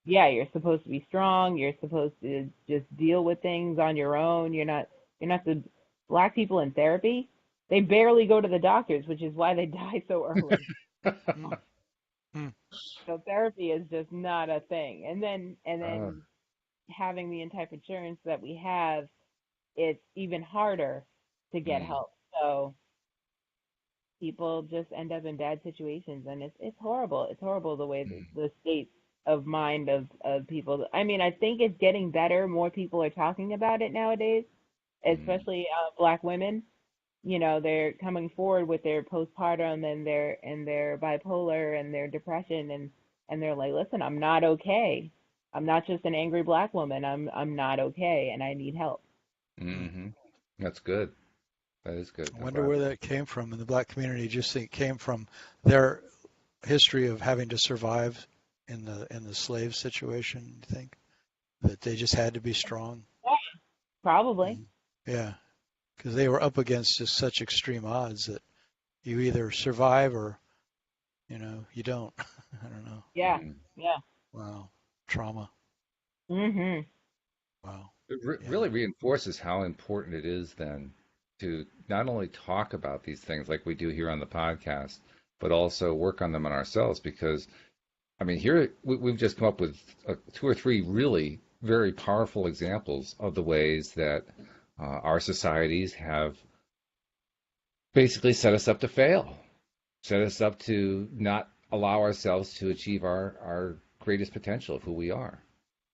yeah, you're supposed to be strong. You're supposed to just deal with things on your own. You're not the Black people in therapy. They barely go to the doctors, which is why they die so early. mm, mm, So therapy is just not a thing. And Uh, then having the type of insurance that we have, it's even harder to get mm, help. So people just end up in bad situations, and it's horrible. It's horrible the way mm, the state of mind of people. I mean, I think it's getting better. More people are talking about it nowadays, mm, especially Black women. They're coming forward with their postpartum and their bipolar and their depression, and they're like, listen, I'm not okay. I'm not just an angry Black woman. I'm not okay, and I need help. mm. mm-hmm. That's good. That is good. I I'm wonder glad. where that came from in the Black community. Just think it came from their history of having to survive in the slave situation. You think that they just had to be strong? Yeah, probably. Mm. Yeah, because they were up against just such extreme odds that you either survive or you don't. I don't know. Yeah, Mm. yeah. Wow, trauma. Mhm. Wow. It Yeah. really reinforces how important it is then to not only talk about these things like we do here on the podcast, but also work on them on ourselves. Because, I mean, here we've just come up with 2 or 3 really very powerful examples of the ways that our societies have basically set us up to fail, set us up to not allow ourselves to achieve our greatest potential of who we are.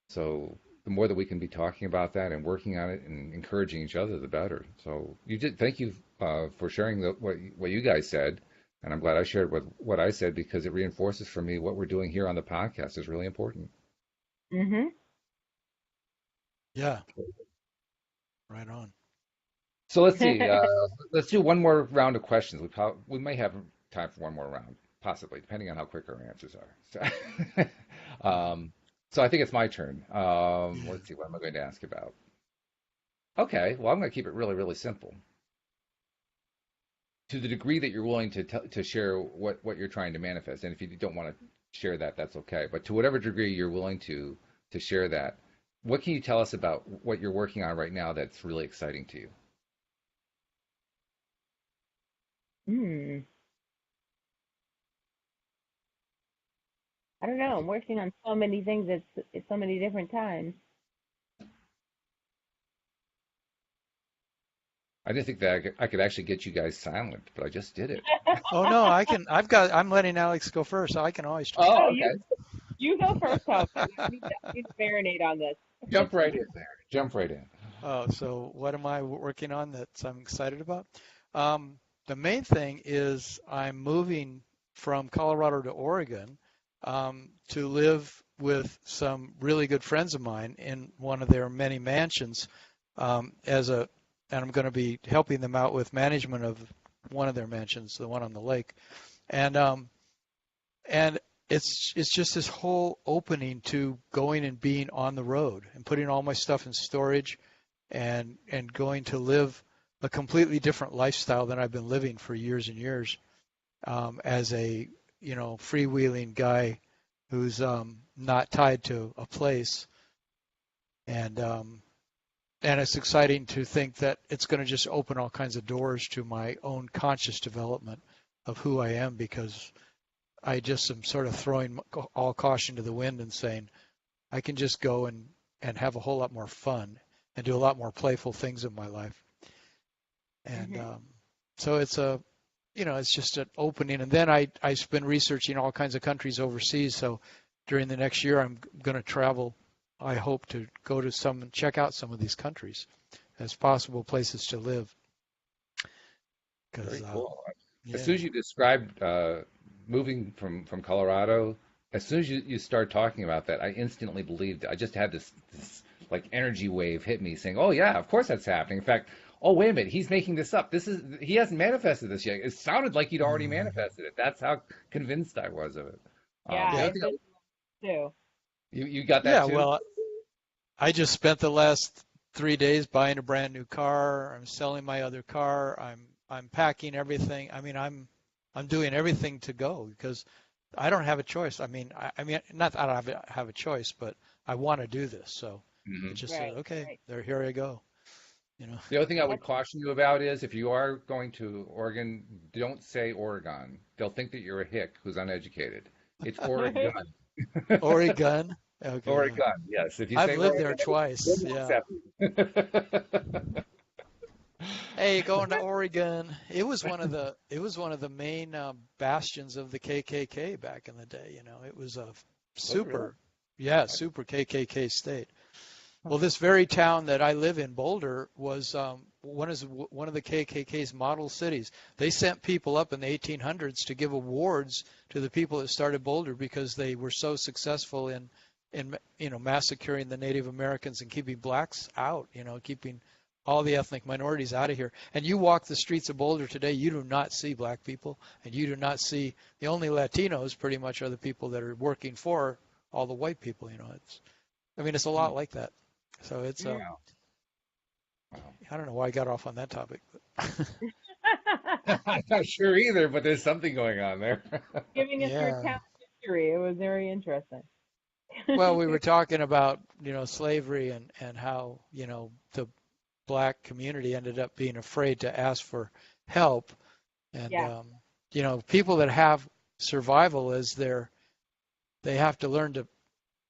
So the more that we can be talking about that and working on it and encouraging each other, the better. So thank you for sharing what you guys said, and I'm glad I shared what I said because it reinforces for me what we're doing here on the podcast is really important. Mhm. Yeah. Right on. So let's see. Let's do one more round of questions. We may have time for one more round, possibly, depending on how quick our answers are. So, so I think it's my turn. Yeah. Let's see. What am I going to ask about? Okay. Well, I'm going to keep it really, really simple. To the degree that you're willing to share what you're trying to manifest, and if you don't want to share that, that's okay. But to whatever degree you're willing to share that, what can you tell us about what you're working on right now that's really exciting to you? Hmm. I don't know. I'm working on so many things at so many different times. I didn't think that I could actually get you guys silent, but I just did it. Oh no, I can. I'm letting Alex go first. I can always talk. Oh, Oh, you okay. you go first, Tom. I need to marinate on this. Jump right in there. Jump right in. So what am I working on that I'm excited about? the main thing is I'm moving from Colorado to Oregon to live with some really good friends of mine in one of their many mansions and I'm going to be helping them out with management of one of their mansions, the one on the lake, and and it's just this whole opening to going and being on the road and putting all my stuff in storage and going to live a completely different lifestyle than I've been living for years and years as a freewheeling guy who's not tied to a place and it's exciting to think that it's going to just open all kinds of doors to my own conscious development of who I am, because I just am sort of throwing all caution to the wind and saying I can just go and have a whole lot more fun and do a lot more playful things in my life. And so it's it's just an opening. And then I've been researching all kinds of countries overseas. So during the next year, I'm going to travel. I hope to go to some and check out some of these countries as possible places to live. Very cool. Yeah. As soon as you described moving from Colorado, as soon as you start talking about that, I instantly believed. I just had this like energy wave hit me saying, "Oh yeah, of course that's happening." In fact, oh wait a minute, he's making this up. He hasn't manifested this yet. It sounded like he'd already manifested it. That's how convinced I was of it. Yeah, too. You got that too? Yeah, well, I just spent the last 3 days buying a brand new car. I'm selling my other car. I'm packing everything. I mean, I'm doing everything to go because I don't have a choice. I mean, not that I don't have a choice, but I want to do this. So it just said, okay, here I go. The other thing I would caution you about is if you are going to Oregon, don't say Oregon. They'll think that you're a hick who's uneducated. It's Oregon. Oregon. Okay. Oregon, yes. If you I've say lived Oregon, there twice. Yeah. Hey, going to Oregon. It was one of the main bastions of the KKK back in the day. It was a super KKK state. Well, this very town that I live in, Boulder, was one of the KKK's model cities. They sent people up in the 1800s to give awards to the people that started Boulder because they were so successful in massacring the Native Americans and keeping blacks out, keeping all the ethnic minorities out of here. And you walk the streets of Boulder today, you do not see black people, and you do not see the only Latinos pretty much are the people that are working for all the white people. It's a lot like that. So it's I don't know why I got off on that topic. I'm not sure either, but there's something going on there. Giving us your town history, it was very interesting. Well, we were talking about slavery and how the black community ended up being afraid to ask for help, and people that have survival as they have to learn to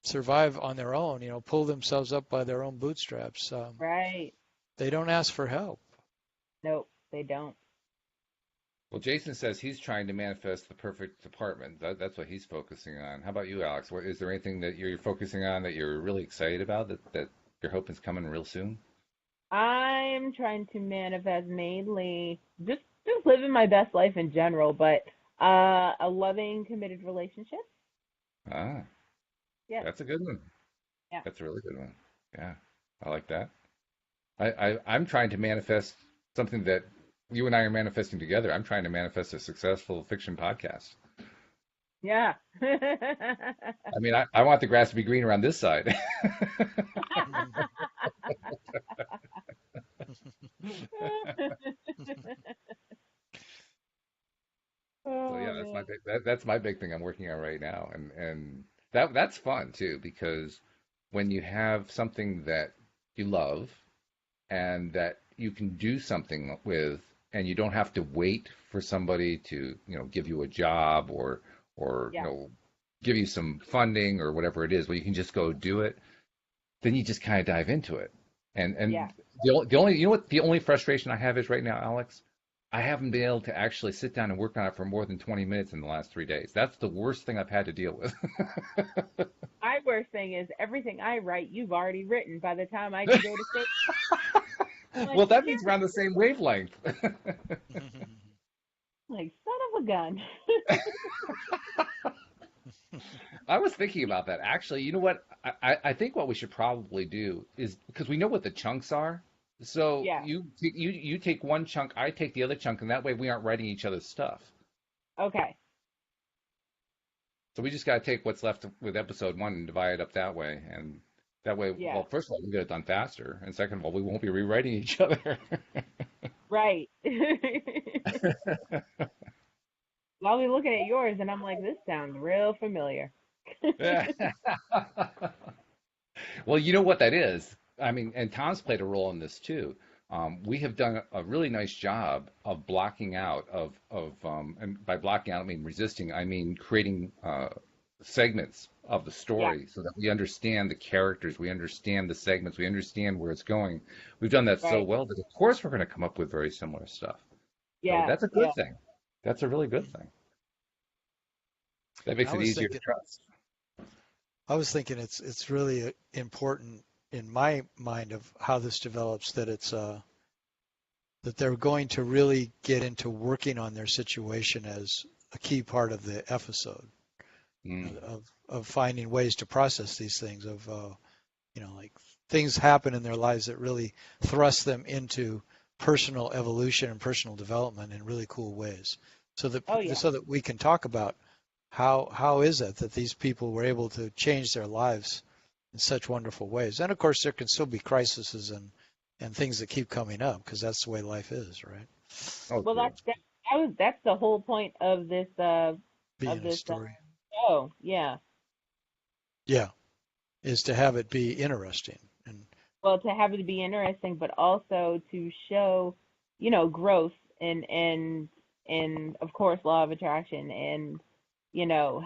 survive on their own, pull themselves up by their own bootstraps. Right. They don't ask for help. Nope, they don't. Well, Jason says he's trying to manifest the perfect apartment. That's what he's focusing on. How about you, Alyx? Is there anything that you're focusing on that you're really excited about that you're hoping is coming real soon? I'm trying to manifest mainly just living my best life in general, but a loving, committed relationship. Ah. Yeah. That's a good one. Yeah. That's a really good one. Yeah. I like that. I'm trying to manifest something that you and I are manifesting together. I'm trying to manifest a successful fiction podcast. Yeah. I mean, I want the grass to be green around this side. So yeah, that's my big thing I'm working on right now, and that's fun too, because when you have something that you love and that you can do something with, and you don't have to wait for somebody to give you a job or give you some funding or whatever it is, where you can just go do it, then you just kind of dive into it. And the only frustration I have is right now, Alyx, I haven't been able to actually sit down and work on it for more than 20 minutes in the last 3 days. That's the worst thing I've had to deal with. My worst thing is everything I write, you've already written by the time I can go to sleep. Well, that means we're on the same wavelength. Like, son of a gun. I was thinking about that actually. You know what? I think what we should probably do is because we know what the chunks are. So Yeah. you take one chunk, I take the other chunk, and that way we aren't writing each other's stuff. Okay. So we just got to take what's left with episode one and divide it up that way, and that way, Yeah. well, first of all, we get it done faster, and second of all, we won't be rewriting each other. Right. I'll be looking at yours and I'm like, this sounds real familiar. Well, you know what that is. I mean, and Tom's played a role in this too. We have done a really nice job of blocking out and by blocking out, I mean resisting. I mean creating segments of the Yeah. story so that we understand the characters, we understand the segments, we understand where it's going. We've done that so Right. well that of course we're going to come up with very similar stuff. So Yeah. that's a Yeah. good thing. That's a really good thing. That makes I it was easier to thinking, trust. it's really important in my mind of how this develops that it's that they're going to really get into working on their situation as a key part of the episode Mm, of finding ways to process these things of like things happen in their lives that really thrust them into personal evolution and personal development in really cool ways Oh yeah. so that we can talk about how is it that these people were able to change their lives in such wonderful ways. And of course there can still be crises and things that keep coming up because that's the way life is, right? oh, Well, true. that's the whole point of this Being a story. show. Yeah. Yeah, is to have it be interesting. And Well, to have it be interesting, but also to show, growth and of course law of attraction and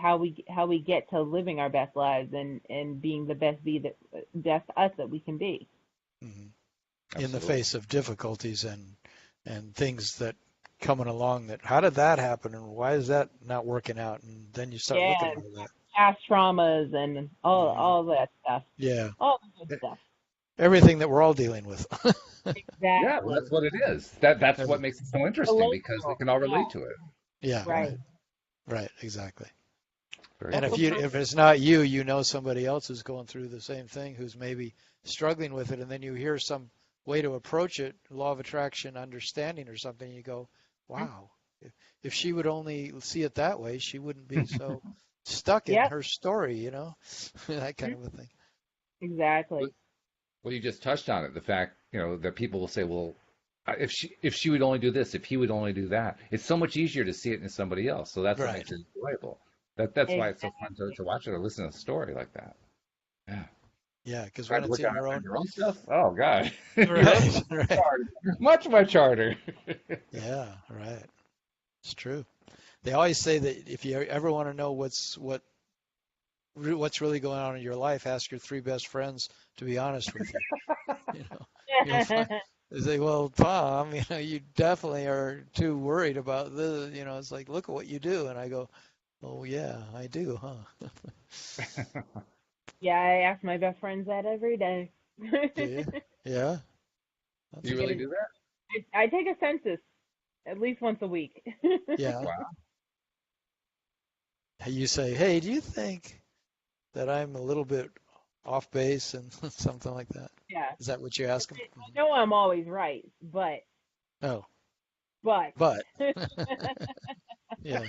how we get to living our best lives and being the best us that we can be. mhm. In the Absolutely. face of difficulties and things that coming along that how did that happen and why is that not working out, and then you start looking Yeah, at all that. past traumas and all Hmm. all that stuff. Yeah, All the good E- stuff. everything that we're all dealing with. Yeah, well, Exactly. that's what it is. That's what Every- makes it so The interesting because we label. can all Yeah, relate to it. yeah, Yeah, right, right. right, exactly. very And That's cool. what if it's not you, you know somebody else who's going through the same thing, who's maybe struggling with it, and then you hear some way to approach it, law of attraction, understanding or something, you go, wow, if she would only see it that way, she wouldn't be so stuck in Yep. her story, that kind of a thing. Exactly. Well, you just touched on it. The fact, that people will say, well, if she would only do this, if he would only do that. It's so much easier to see it in somebody else. So that's what Right. makes it enjoyable. That's why it's so fun Exactly. to watch it or listen to a story like that. Yeah. Yeah, because Trying when to it's look in on your own stuff? Oh God. right, right. Much, much harder. Yeah, right. It's true. They always say that if you ever want to know what's really going on in your life, ask your three best friends to be honest with you. You know, you'll find they say, "Well, Tom, you definitely are too worried about this." It's like, look at what you do, and I go, "Oh yeah, I do, huh?" Yeah, I ask my best friends that every day. Do you? Yeah, that's You Get really cool. do that? I take a census at least once a week. Yeah, Wow. you say, "Hey, do you think that I'm a little bit off base and something like that?" Yeah. Is that what you ask them? I know I'm always right, but Oh, but but yeah.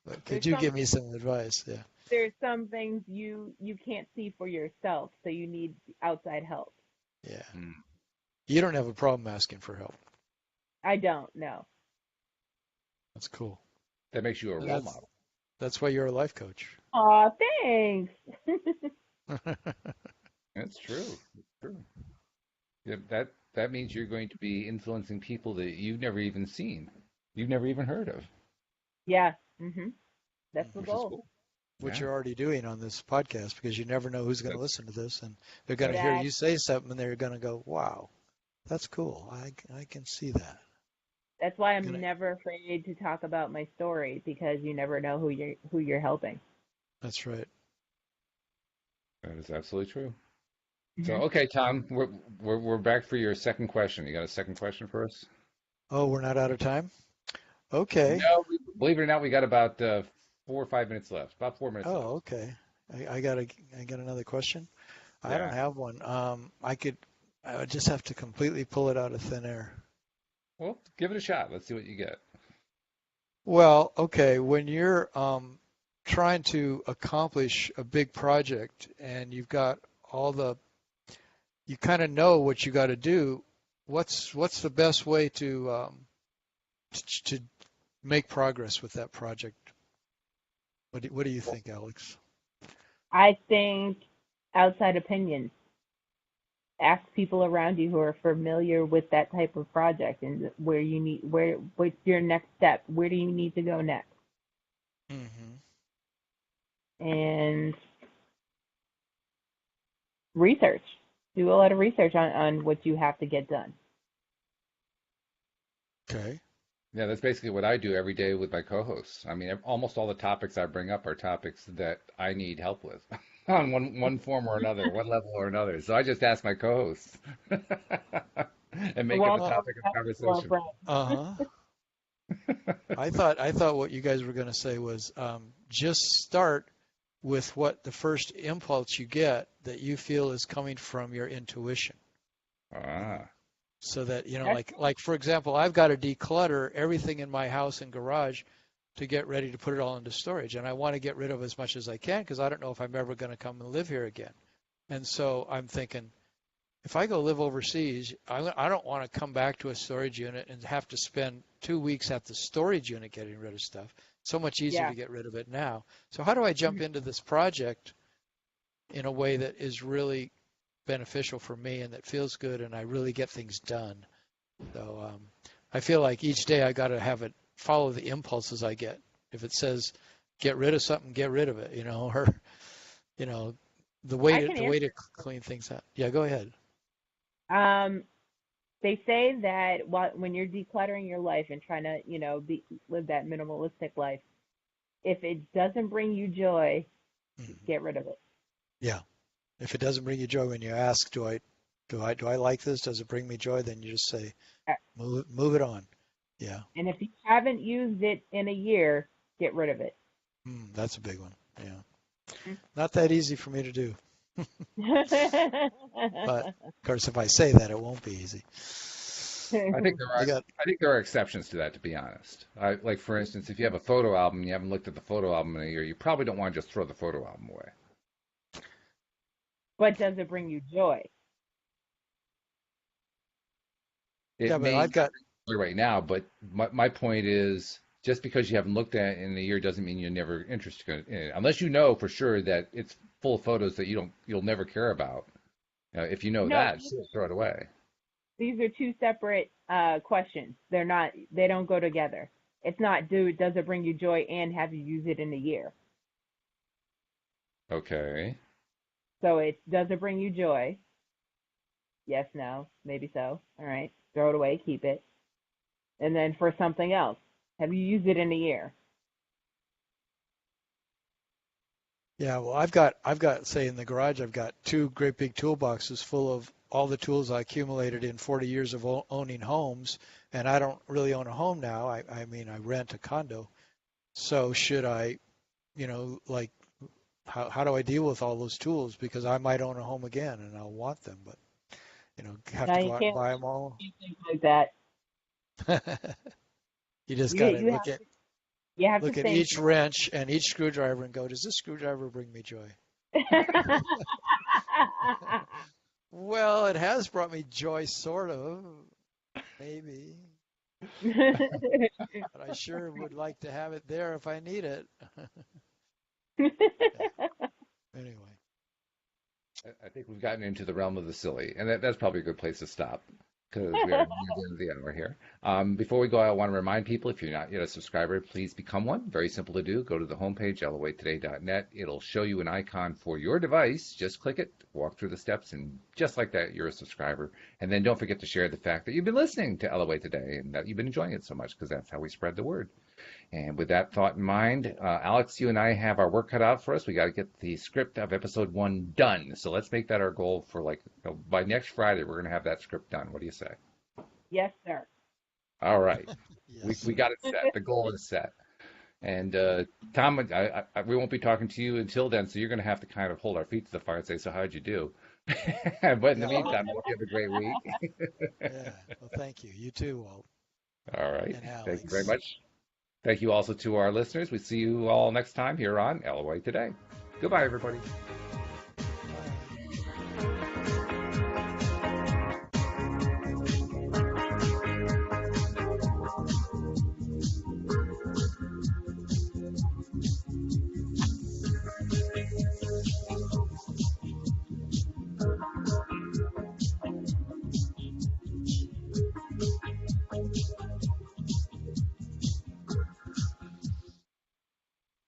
But could there's you some give me some advice? Yeah. there's some things you can't see for yourself, so you need outside help. Yeah. Hmm. You don't have a problem asking for help. I don't know. That's cool. That makes you a And role that's model. that's why you're a life coach. Aw, thanks. That's true. It's true. Yeah, that means you're going to be influencing people that you've never even seen, you've never even heard of, Yeah. Mhm. That's the Mhm. which is goal. cool. Which Yeah, you're already doing on this podcast because you never know who's going to that's listen to this, and they're going to that's hear That you say something and they're going to go, "Wow, that's cool. I can see that." that's why I'm Gonna, never afraid to talk about my story because you never know who you're helping. that's right. that is absolutely true. So Mhm. okay, Tom, we're back for your second question. You got a second question for us? Oh, we're not out of time? Okay. No, believe it or not, we got about 4 or 5 minutes left. About 4 minutes left. Oh, okay. I got another question. I don't Yeah. have one. I would just have to completely pull it out of thin air. Well, give it a shot. Let's see what you get. Well, okay, when you're trying to accomplish a big project and you've got all the, you kind of know what you got to do, what's the best way to make progress with that project? What do you think, Alex? I think outside opinions. Ask people around you who are familiar with that type of project and what's your next step? Where do you need to go next? Hmm. And research. Do a lot of research on what you have to get done. Okay. Yeah, that's basically what I do every day with my co-hosts. I mean, almost all the topics I bring up are topics that I need help with on one form or another, one level or another. So I just ask my co-hosts and make it the Well, Uh, topic of conversation. uh-huh. I thought what you guys were going to say was just start with what the first impulse you get that you feel is coming from your intuition. You know, Ah, so that That's like for example, I've got to declutter everything in my house and garage to get ready to put it all into storage, and I want to get rid of as much as I can because I don't know if I'm ever going to come and live here again. And so I'm thinking, if I go live overseas, I don't want to come back to a storage unit and have to spend 2 weeks at the storage unit getting rid of stuff. So much easier yeah. to get rid of it now. So how do I jump into this project in a way that is really beneficial for me and that feels good and I really get things done? So I feel like each day I got to have it follow the impulses I get. If it says get rid of something, get rid of it, or you know I can the way to answer. clean things up. Yeah, go ahead. Um, they say that when you're decluttering your life and trying to, live that minimalistic life, if it doesn't bring you joy, Mhm. get rid of it. Yeah. If it doesn't bring you joy when you ask, do I like this? Does it bring me joy? Then you just say, move it on. Yeah. And if you haven't used it in a year, get rid of it. That's a big one. Yeah. Not that easy for me to do. But of course, if I say that, it won't be easy. I think there I are. got, I think there are exceptions to that, to be honest. Like for instance, if you have a photo album and you haven't looked at the photo album in a year, you probably don't want to just throw the photo album away. But does it bring you joy? It yeah, but may I've not got, be right now, but my point is just because you haven't looked at it in a year doesn't mean you're never interested in it. Unless you know for sure that it's full of photos that you'll never care about. If you know No, that, just throw it away. these are two separate questions. They don't go together. It's not does it bring you joy and have you use it in a year? Okay. So it's does it bring you joy? Yes, no, maybe so. All right. Throw it away, keep it. And then for something else, have you used it in a year? yeah, well, I've got, say in the garage, I've got two great big toolboxes full of all the tools I accumulated in 40 years of owning homes, and I don't really own a home now. I mean, I rent a condo. So should I, like, how do I deal with all those tools? Because I might own a home again and I'll want them, but have No, to you go out and can't buy them all. think like that. You just You got to you have you have to look at think. each wrench and each screwdriver and go, does this screwdriver bring me joy? Well, it has brought me joy, sort of, maybe, but I sure would like to have it there if I need it. Yeah. Anyway, I think we've gotten into the realm of the silly, and that's probably a good place to stop because we are near the end of the hour here. Before we go, I want to remind people if you're not yet a subscriber, please become one. Very simple to do. Go to the homepage, loatoday.net. It'll show you an icon for your device. Just click it, walk through the steps, and just like that, you're a subscriber. And then don't forget to share the fact that you've been listening to LOA Today and that you've been enjoying it so much because that's how we spread the word. And with that thought in mind, Alyx, you and I have our work cut out for us. We got to get the script of episode 1 done. So let's make that our goal for by next Friday, we're going to have that script done. What do you say? Yes, sir. All right. Yes. We got it set. The goal is set. And Tom, we won't be talking to you until then, so you're going to have to kind of hold our feet to the fire and say, so how'd you do? But in the Yeah. meantime, I hope you have a great week. Yeah. Well, thank you. You too, Walt All right. and Thank you very Alex. much. Thank you also to our listeners. We see you all next time here on LOA Today. Goodbye, everybody.